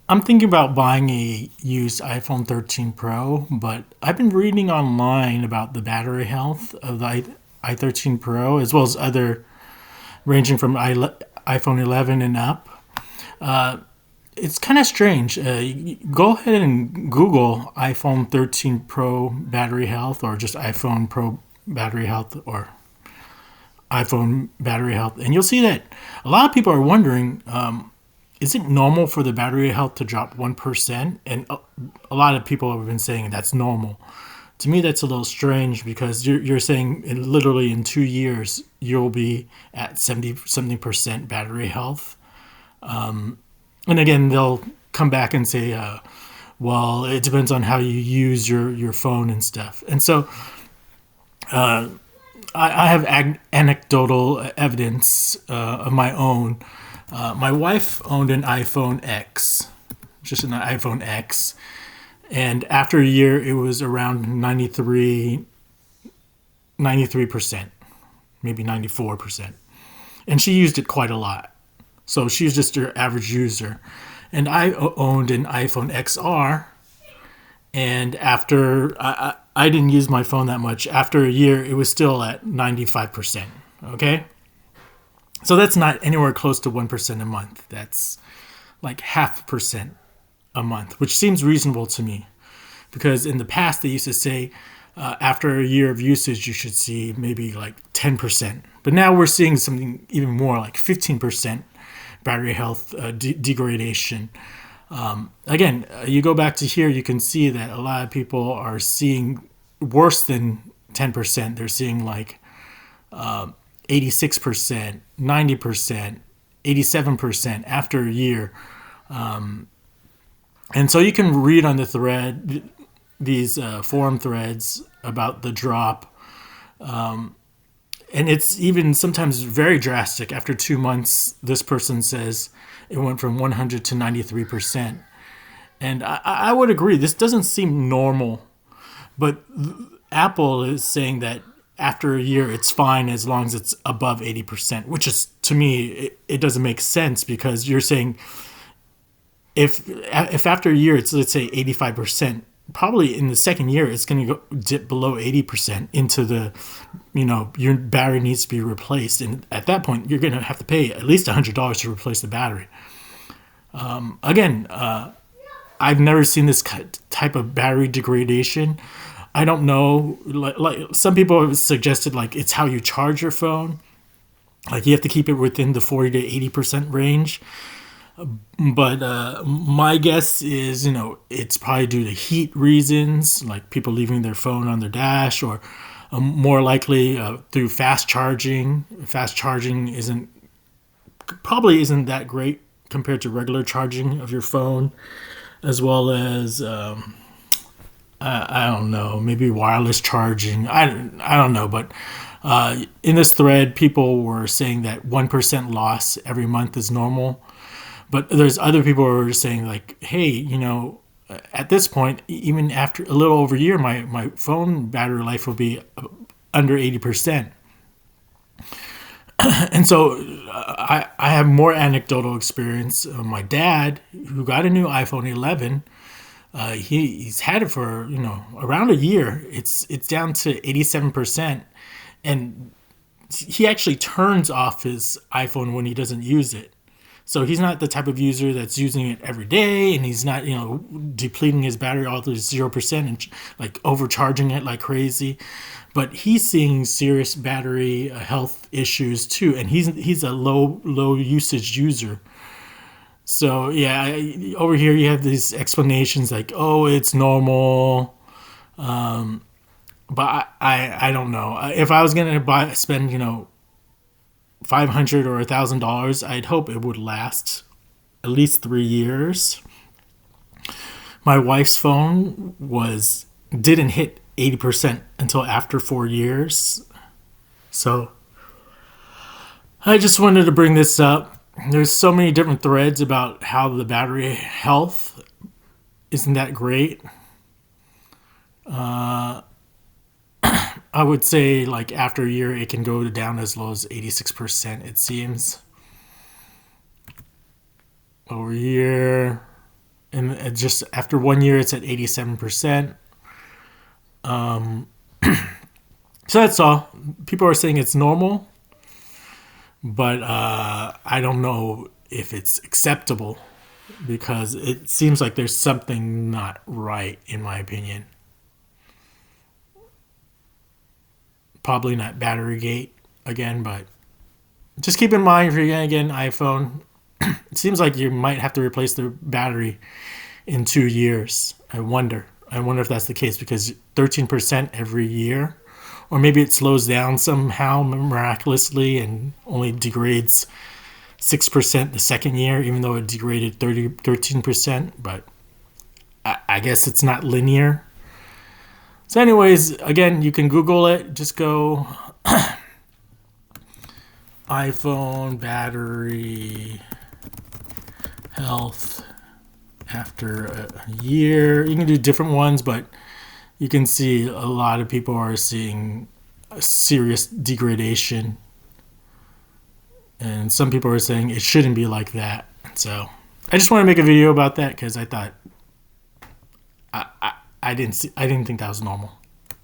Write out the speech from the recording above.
I'm thinking about buying a used iPhone 13 Pro, but I've been reading online about the battery health of the i13 Pro, as well as other ranging from iPhone 11 and up. It's kind of strange. Go ahead and Google iPhone 13 Pro battery health, or just iPhone Pro battery health, or iPhone battery health, and you'll see that a lot of people are wondering, is it normal for the battery health to drop 1%? And a lot of people have been saying that's normal. To me, that's a little strange because you're saying literally in 2 years, you'll be at 70 something percent battery health. And again, they'll come back and say, well, it depends on how you use your phone and stuff. And so I have anecdotal evidence of my own. My wife owned an iPhone X, just an iPhone X, and after a year, it was around 93%, maybe 94%, and she used it quite a lot. So she was just your average user, and I owned an iPhone XR, and after I didn't use my phone that much. After a year, it was still at 95%. Okay, so that's not anywhere close to 1% a month. That's like half percent a month, which seems reasonable to me. Because in the past, they used to say after a year of usage, you should see maybe like 10%. But now we're seeing something even more like 15% battery health degradation. Again, you go back to here, you can see that a lot of people are seeing worse than 10%. They're seeing like 86%, 90%, 87% after a year. And so you can read on the thread, these forum threads about the drop. And it's even sometimes very drastic. After 2 months, this person says it went from 100 to 93%. And I would agree, this doesn't seem normal. But Apple is saying that after a year, it's fine as long as it's above 80%, which is, to me, it doesn't make sense because you're saying if after a year it's, let's say, 85%, probably in the second year it's going to go dip below 80% into the, your battery needs to be replaced, and at that point you're going to have to pay at least $100 to replace the battery. Again, I've never seen this type of battery degradation. I don't know. Like some people have suggested, like it's how you charge your phone. Like you have to keep it within the 40 to 80% range. But my guess is, it's probably due to heat reasons, like people leaving their phone on their dash, or more likely through fast charging. Fast charging probably isn't that great compared to regular charging of your phone, as well as I don't know, maybe wireless charging. I don't know, but in this thread, people were saying that 1% loss every month is normal. But there's other people who are saying like, hey, at this point, even after a little over a year, my phone battery life will be under 80%. And so I have more anecdotal experience. My dad, who got a new iPhone 11, he's had it for around a year. It's down to 87%, and he actually turns off his iPhone when he doesn't use it. So he's not the type of user that's using it every day, and he's not depleting his battery all to 0% and like overcharging it like crazy. But he's seeing serious battery health issues too, and he's a low usage user. So yeah, over here you have these explanations like, oh, it's normal. But I don't know. If I was gonna spend $500 or $1,000, I'd hope it would last at least 3 years. My wife's phone didn't hit 80% until after 4 years. So I just wanted to bring this up. There's so many different threads about how the battery health isn't that great. I would say like after a year it can go down as low as 86%, it seems. Over here. and just after 1 year, it's at 87%. So that's all. People are saying it's normal, but I don't know if it's acceptable because it seems like there's something not right, in my opinion. Probably not battery gate again, but just keep in mind if you're going to get an iPhone, it seems like you might have to replace the battery in 2 years. I wonder. I wonder if that's the case because 13% every year, or maybe it slows down somehow miraculously and only degrades 6% the second year, even though it degraded 13%. But I guess it's not linear. So, anyways, again, you can Google it. Just go iPhone battery health after a year. You can do different ones, but you can see a lot of people are seeing a serious degradation. And some people are saying it shouldn't be like that. So I just want to make a video about that because I thought I didn't think that was normal.